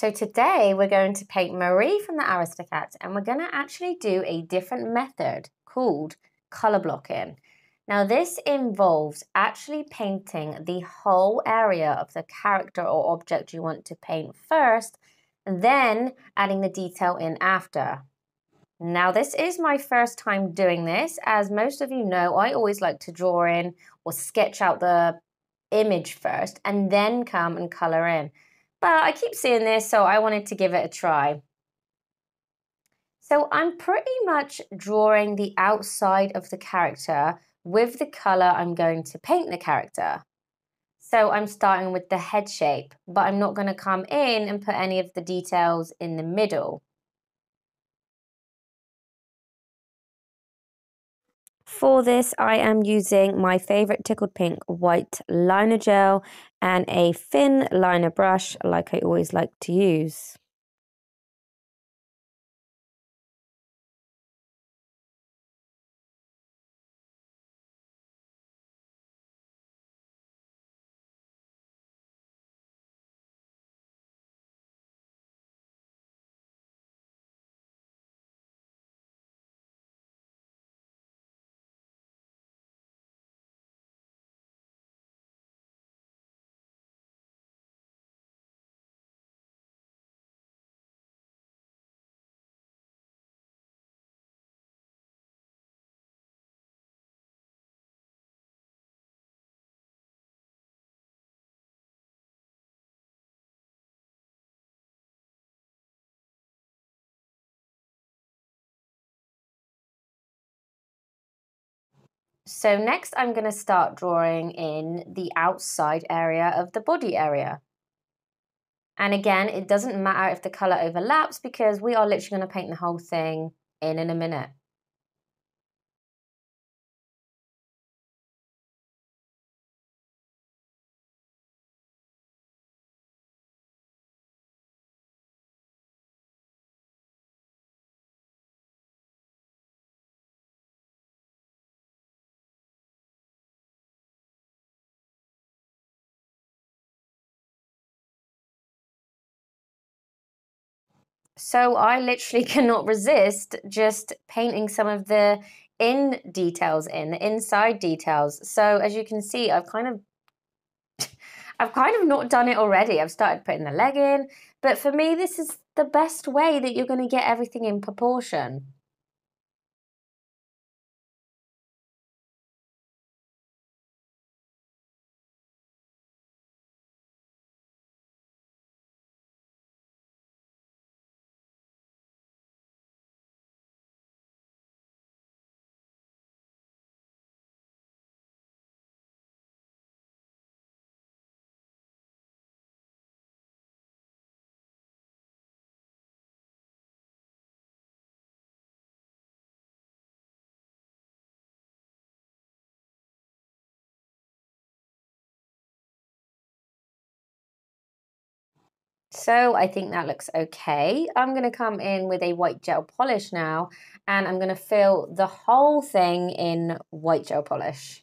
So today we're going to paint Marie from the Aristocats, and we're going to actually do a different method called color blocking. Now this involves actually painting the whole area of the character or object you want to paint first, and then adding the detail in after. Now this is my first time doing this. As most of you know, I always like to draw in or sketch out the image first and then come and color in. But I keep seeing this, so I wanted to give it a try. So I'm pretty much drawing the outside of the character with the color I'm going to paint the character. So I'm starting with the head shape, but I'm not going to come in and put any of the details in the middle. For this, I am using my favorite Tickled Pink white liner gel and a thin liner brush like I always like to use. So next I'm going to start drawing in the outside area of the body area. And again, it doesn't matter if the colour overlaps because we are literally going to paint the whole thing in a minute. So I literally cannot resist just painting some of the the inside details. So as you can see, I've kind of not done it already. I've started putting the leg in, but for me, this is the best way that you're going to get everything in proportion. So I think that looks okay. I'm going to come in with a white gel polish now, and I'm going to fill the whole thing in white gel polish.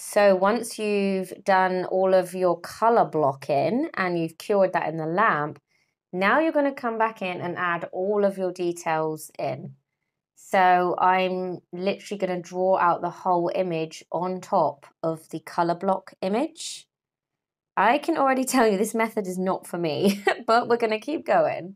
So once you've done all of your color blocking and you've cured that in the lamp, now you're going to come back in and add all of your details in. So I'm literally going to draw out the whole image on top of the color block image. I can already tell you this method is not for me, but we're going to keep going.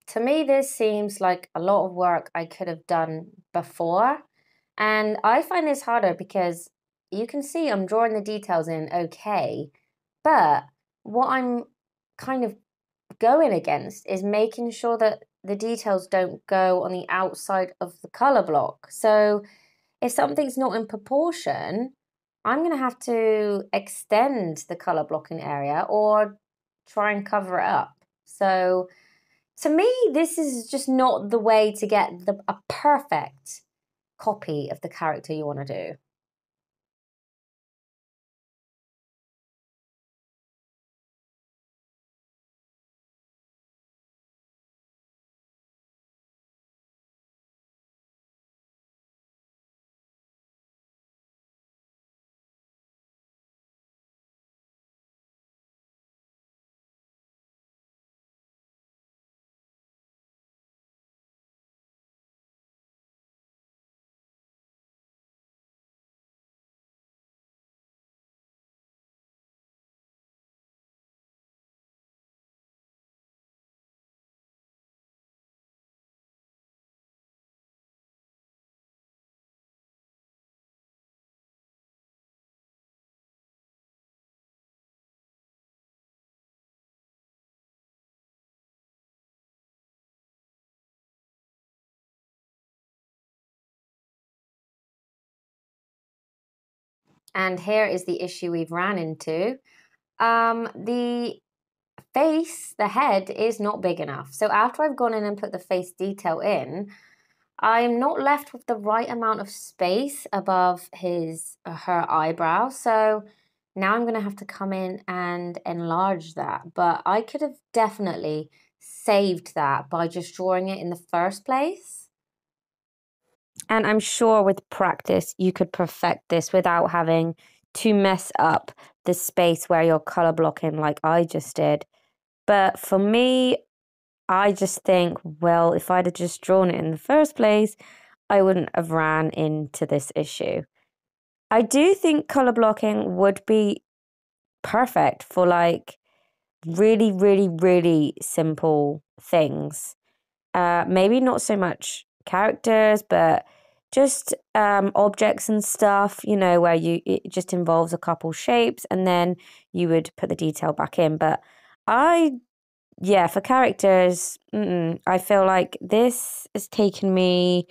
To me, this seems like a lot of work I could have done before. And I find this harder because you can see I'm drawing the details in okay, but what I'm kind of going against is making sure that the details don't go on the outside of the color block. So if something's not in proportion, I'm going to have to extend the color blocking area or try and cover it up. So to me, this is just not the way to get a perfect copy of the character you want to do. And here is the issue we've ran into. The face, the head, is not big enough. So after I've gone in and put the face detail in, I'm not left with the right amount of space above his her eyebrow. So now I'm going to have to come in and enlarge that. But I could have definitely saved that by just drawing it in the first place. And I'm sure with practice, you could perfect this without having to mess up the space where you're color blocking like I just did. But for me, I just think, well, if I'd have just drawn it in the first place, I wouldn't have ran into this issue. I do think color blocking would be perfect for like really, really, really simple things. Maybe not so much characters, but just objects and stuff, you know, where it just involves a couple shapes and then you would put the detail back in. But I, yeah, for characters, I feel like this has taken me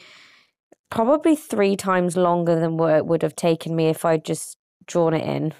probably 3 times longer than what it would have taken me if I'd just drawn it in.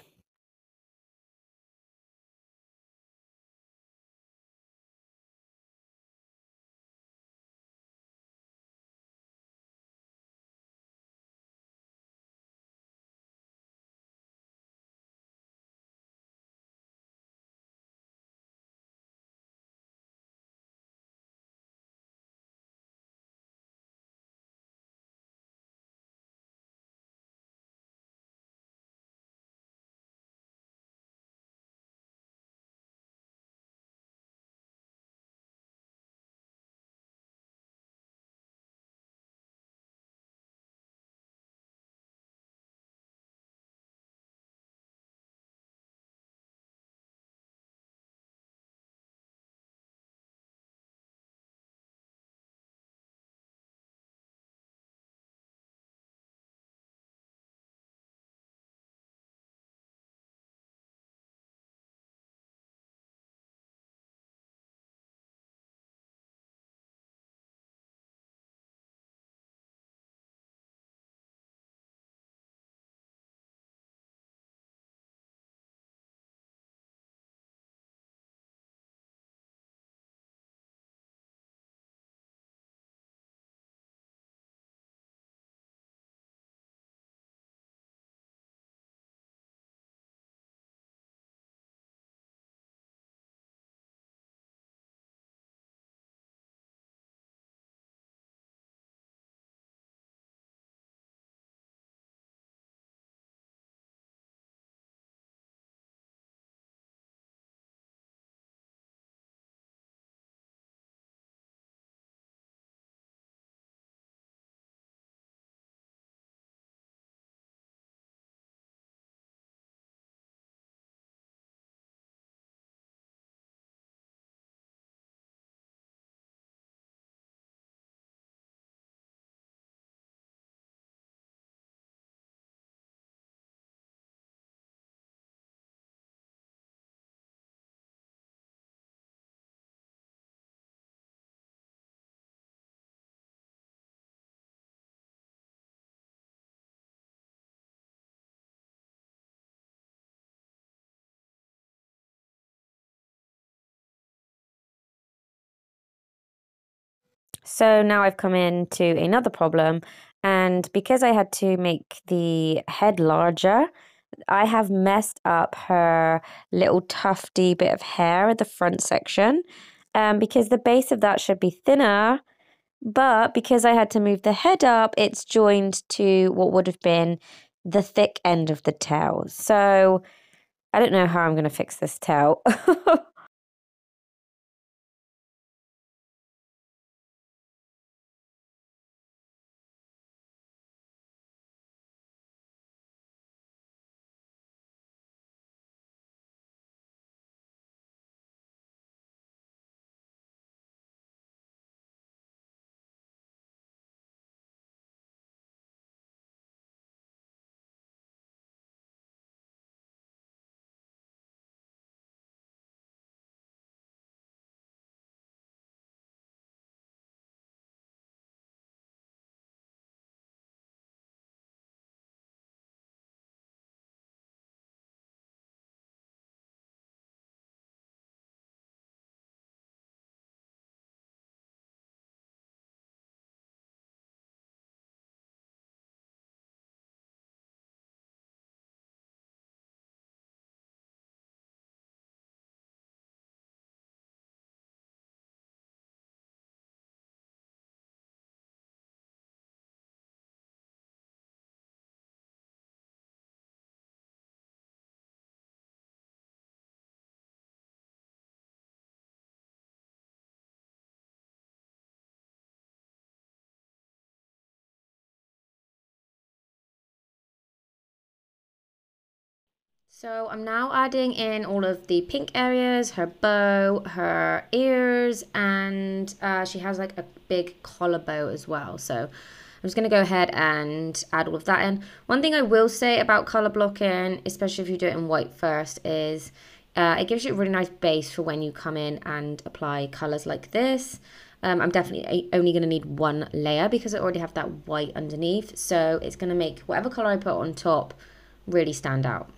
So now I've come into another problem, and because I had to make the head larger, I have messed up her little tufty bit of hair at the front section. Because the base of that should be thinner, but because I had to move the head up, it's joined to what would have been the thick end of the tail. So I don't know how I'm going to fix this tail. So I'm now adding in all of the pink areas, her bow, her ears, and she has like a big collar bow as well. So I'm just going to go ahead and add all of that in. One thing I will say about color blocking, especially if you do it in white first, is it gives you a really nice base for when you come in and apply colors like this. I'm definitely only going to need one layer because I already have that white underneath. So it's going to make whatever color I put on top really stand out.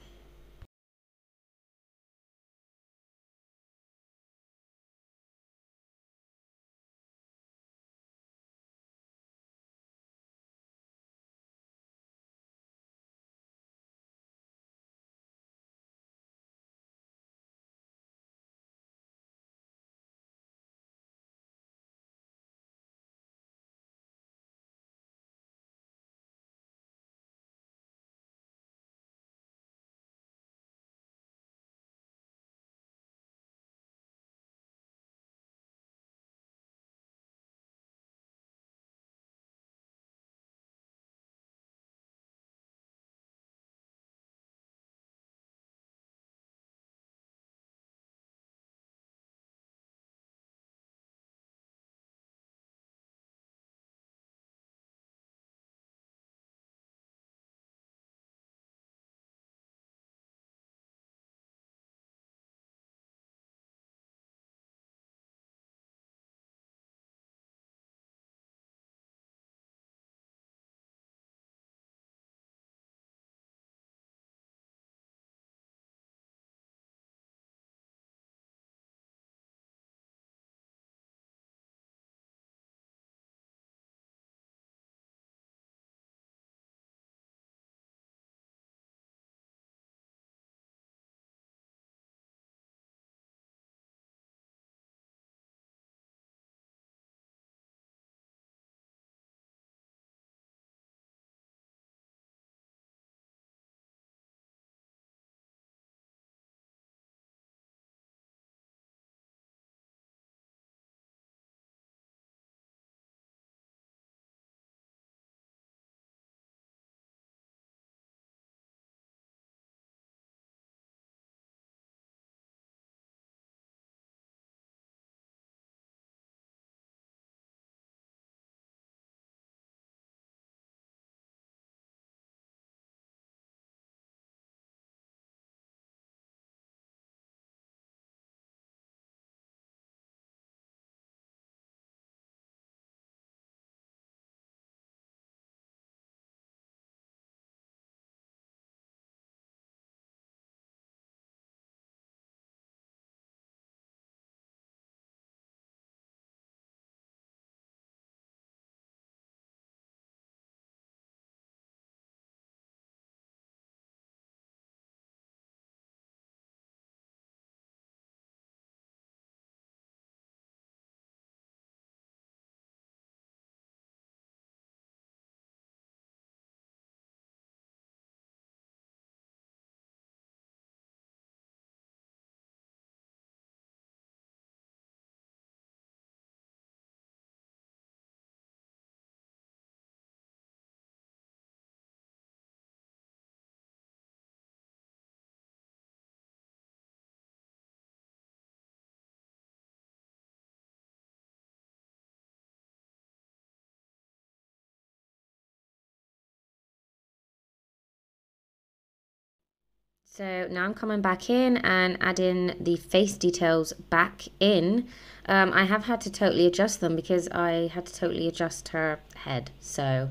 So now I'm coming back in and adding the face details back in. I have had to totally adjust them because I had to totally adjust her head. So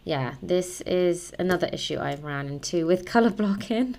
yeah, this is another issue I've ran into with color blocking.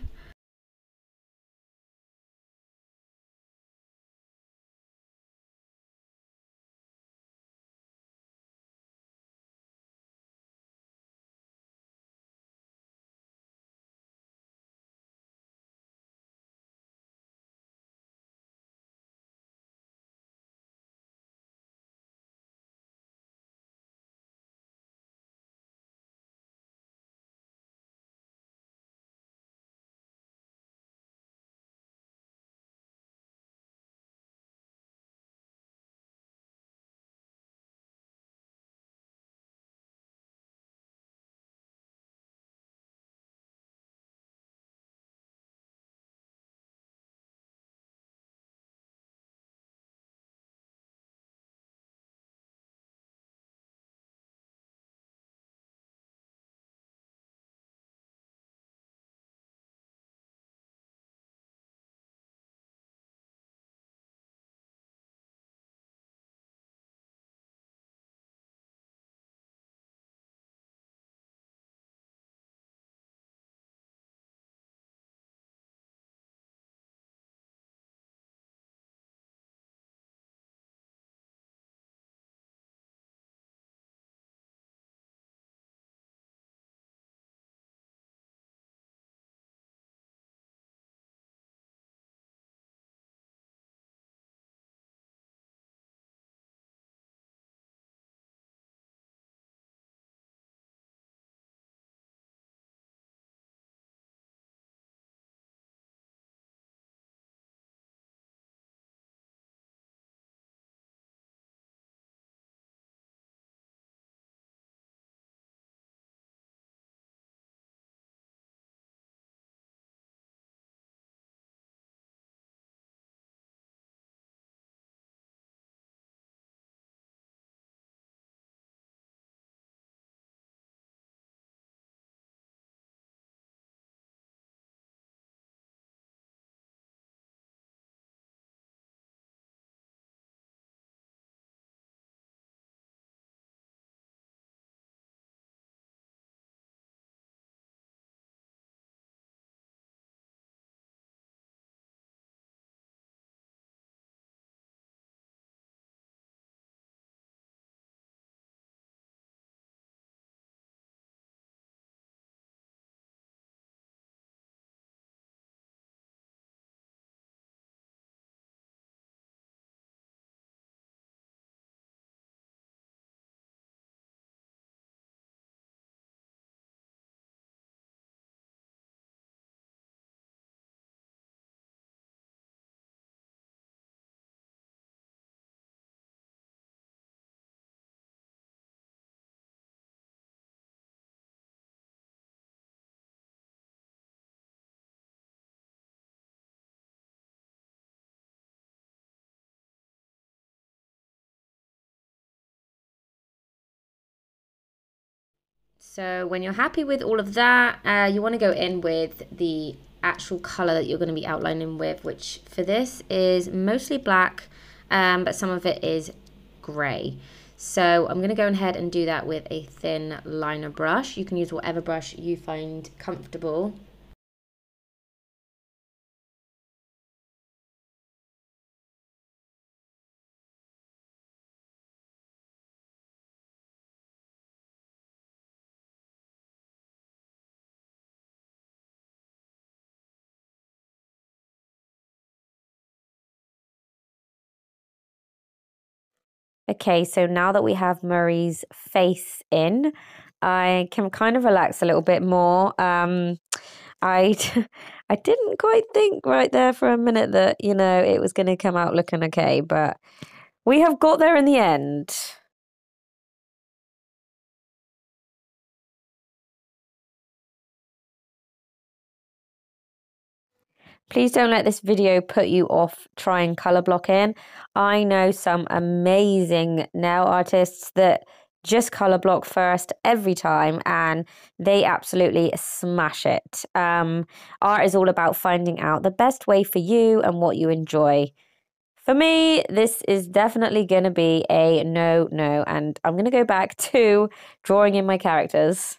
So when you're happy with all of that, you want to go in with the actual color that you're going to be outlining with, which for this is mostly black, but some of it is gray. So I'm going to go ahead and do that with a thin liner brush. You can use whatever brush you find comfortable. Okay, so now that we have Murray's face in, I can kind of relax a little bit more. I I didn't quite think right there for a minute that, it was going to come out looking okay, but we have got there in the end. Please don't let this video put you off trying color blocking. I know some amazing nail artists that just color block first every time and they absolutely smash it. Art is all about finding out the best way for you and what you enjoy. For me, this is definitely going to be a no, and I'm going to go back to drawing in my characters.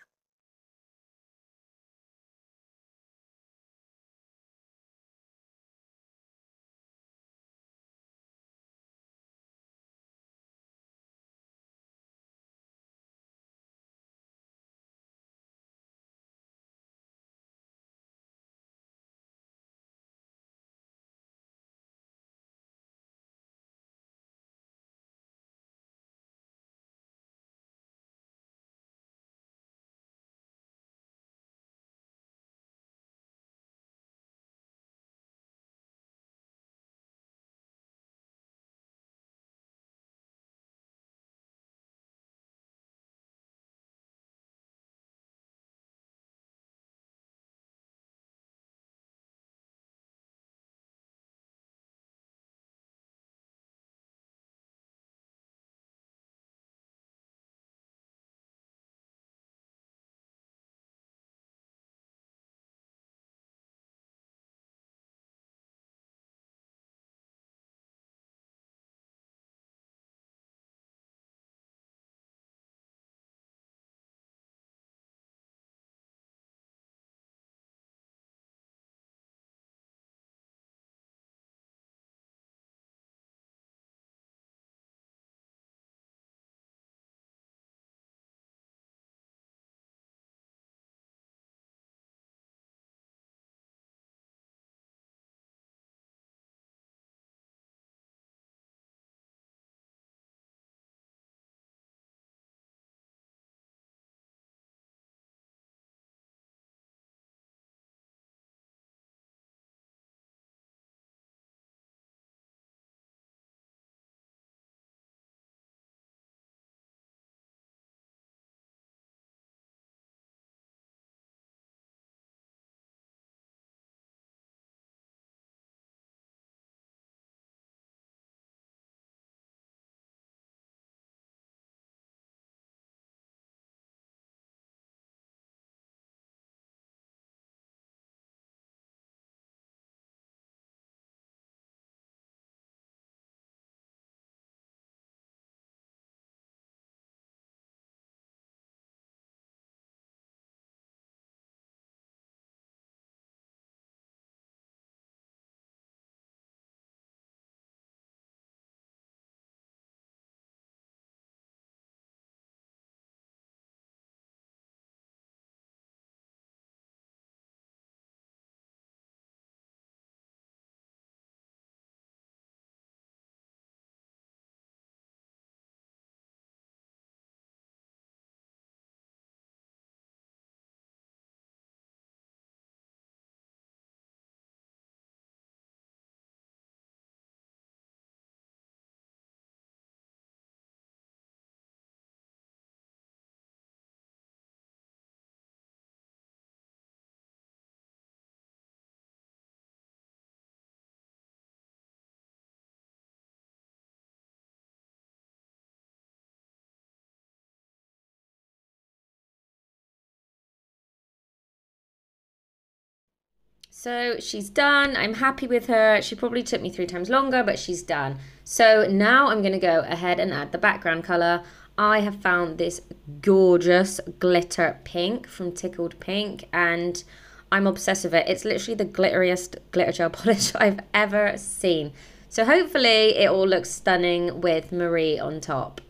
So she's done. I'm happy with her. She probably took me 3 times longer, but she's done. So now I'm going to go ahead and add the background color. I have found this gorgeous glitter pink from Tickled Pink, and I'm obsessed with it. It's literally the glitteriest glitter gel polish I've ever seen. So hopefully it all looks stunning with Marie on top.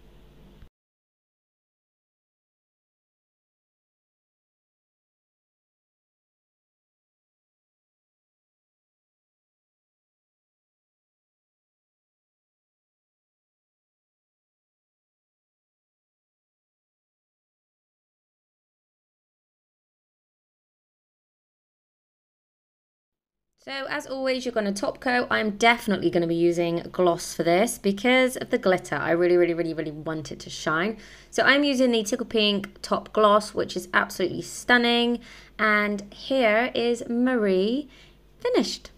So as always, you're going to top coat. I'm definitely going to be using gloss for this because of the glitter. I really want it to shine. So I'm using the Tickled Pink top gloss, which is absolutely stunning. And here is Marie finished.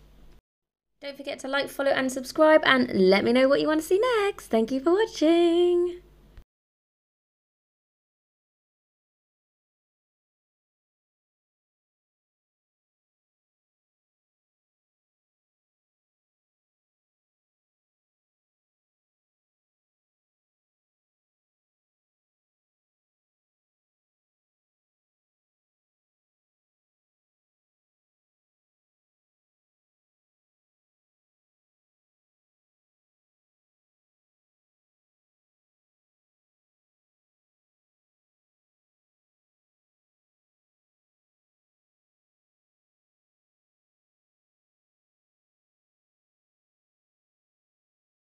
Don't forget to like, follow and subscribe, and let me know what you want to see next. Thank you for watching.